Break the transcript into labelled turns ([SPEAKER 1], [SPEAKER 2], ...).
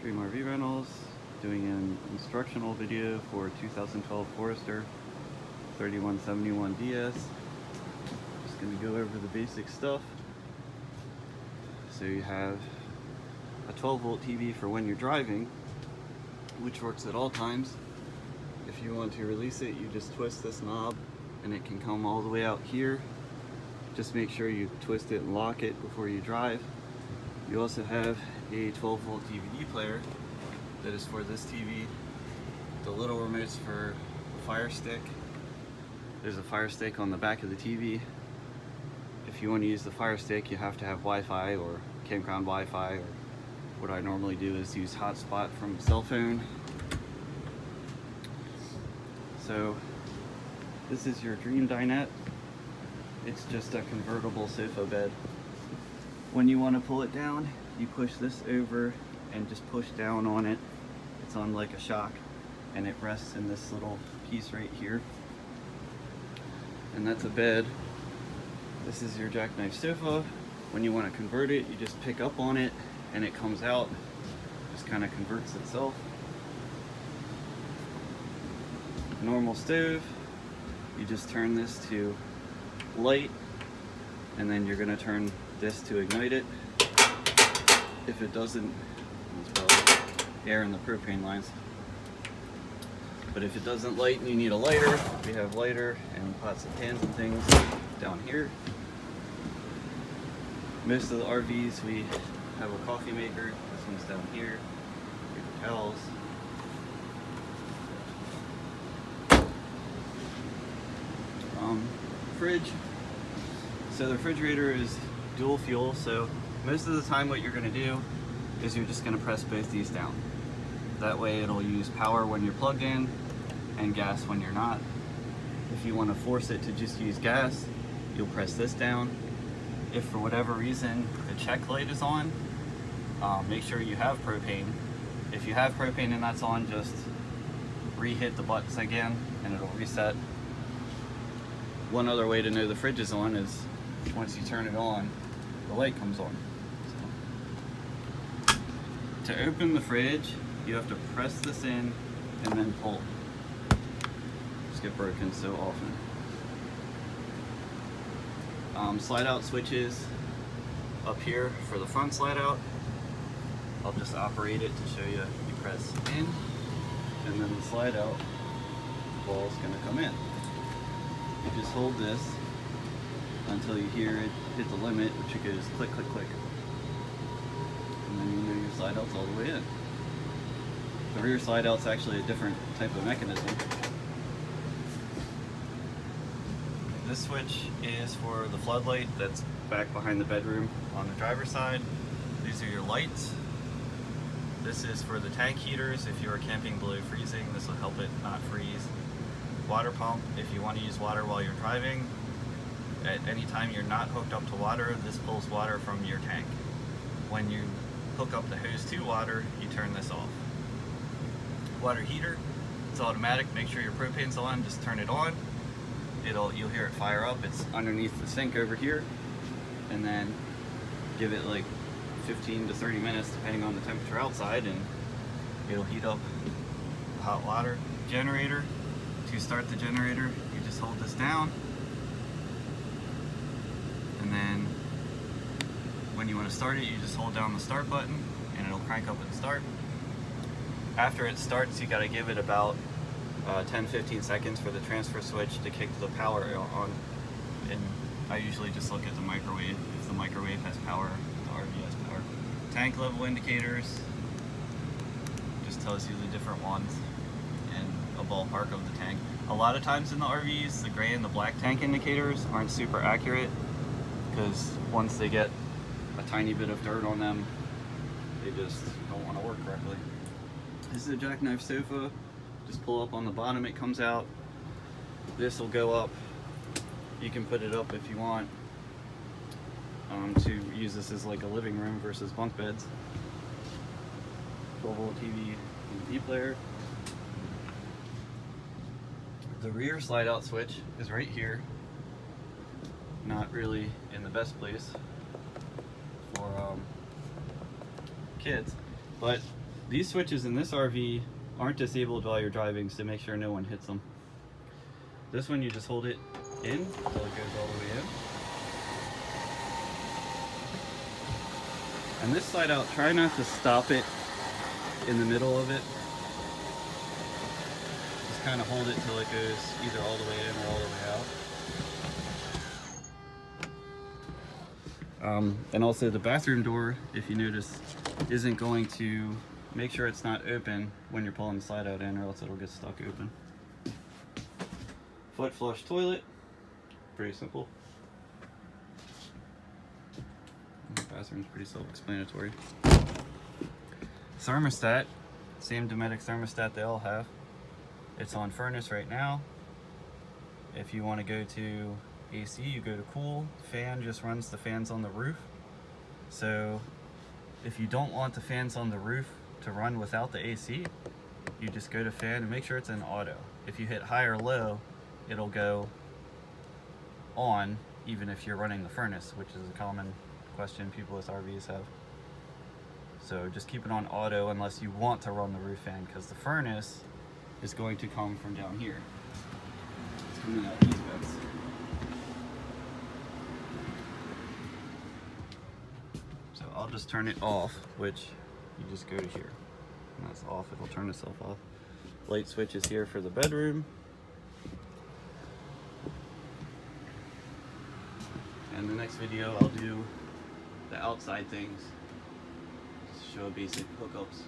[SPEAKER 1] Dream RV Rentals, doing an instructional video for 2012 Forester 3171 DS. Just going to go over the basic stuff. So you have a 12 volt TV for when you're driving, which works at all times. If you want to release it, you just twist this knob and it can come all the way out here. Just make sure you twist it and lock it before you drive. You also have a 12 volt DVD player that is for this TV. The little remote's for the Fire Stick. There's a Fire Stick on the back of the TV. If you want to use the Fire Stick, you have to have Wi-Fi or campground Wi-Fi, or what I normally do is use hotspot from a cell phone. So this is your Dream Dinette. It's just a convertible sofa bed. When you want to pull it down, you push this over and just push down on it. It's on like a shock, and it rests in this little piece right here. And that's a bed. This is your jackknife sofa. When you want to convert it, you just pick up on it and it comes out, just kind of converts itself. Normal stove, you just turn this to light, and then you're going to turn this to ignite it. If it doesn't, there's probably air in the propane lines. But if it doesn't light and you need a lighter, we have lighter and pots and pans and things down here. Most of the RVs, we have a coffee maker. This one's down here. Paper towels. Fridge. So the refrigerator is dual fuel, so most of the time what you're going to do is you're just going to press both these down. That way it'll use power when you're plugged in and gas when you're not. If you want to force it to just use gas, you'll press this down. If for whatever reason the check light is on, make sure you have propane. If you have propane and that's on, just re-hit the buttons again and it'll reset. One other way to know the fridge is on is once you turn it on, the light comes on. So, to open the fridge, you have to press this in and then pull. Just get broken so often. Slide out switches up here for the front slide out. I'll just operate it to show you. You press in, and then the slide out ball is going to come in. You just hold this until you hear it hit the limit, which it goes click, click, click. And then you know your slide out's all the way in. The rear slide out's actually a different type of mechanism. This switch is for the floodlight that's back behind the bedroom on the driver's side. These are your lights. This is for the tank heaters. If you are camping below freezing, this will help it not freeze. Water pump, if you want to use water while you're driving. At any time you're not hooked up to water, this pulls water from your tank. When you hook up the hose to water, you turn this off. Water heater, it's automatic. Make sure your propane's on, just turn it on. You'll hear it fire up. It's underneath the sink over here, and then give it like 15 to 30 minutes depending on the temperature outside, and it'll heat up the hot water. Generator, to start the generator, you just hold this down, and then when you want to start it, you just hold down the start button and it'll crank up and start. After it starts, you got to give it about 10-15 seconds for the transfer switch to kick the power on. And I usually just look at the microwave. If the microwave has power, the RV has power. Tank level indicators just tells you the different ones and a ballpark of the tank. A lot of times in the RVs, the gray and the black tank indicators aren't super accurate, because once they get a tiny bit of dirt on them, they just don't want to work correctly. This is a jackknife sofa. Just pull up on the bottom, it comes out. This will go up. You can put it up if you want, to use this as like a living room versus bunk beds. 12 volt TV DVD player. The rear slide out switch is right here. Not really in the best place for kids, but These switches in this RV aren't disabled while you're driving, so make sure no one hits them. This one, you just hold it in until it goes all the way in. And this slide out, try not to stop it in the middle of it. Just kind of hold it till it goes either all the way in or all the way out. And also the bathroom door, if you notice, isn't going to, make sure it's not open when you're pulling the slide out in, or else it'll get stuck open. Foot flush toilet, pretty simple. The bathroom's pretty self-explanatory. Thermostat, same Dometic thermostat they all have. It's on furnace right now. If you want to go to AC, you go to cool. Fan just runs the fans on the roof. So if you don't want the fans on the roof to run without the AC, you just go to fan and make sure it's in auto. If you hit high or low, it'll go on even if you're running the furnace, which is a common question people with RVs have. So just keep it on auto unless you want to run the roof fan, because the furnace is going to come from down here. It's coming out these vents. So I'll just turn it off, which you just go to here. And that's off, it'll turn itself off. Light switch is here for the bedroom. And the next video I'll do the outside things, show basic hookups.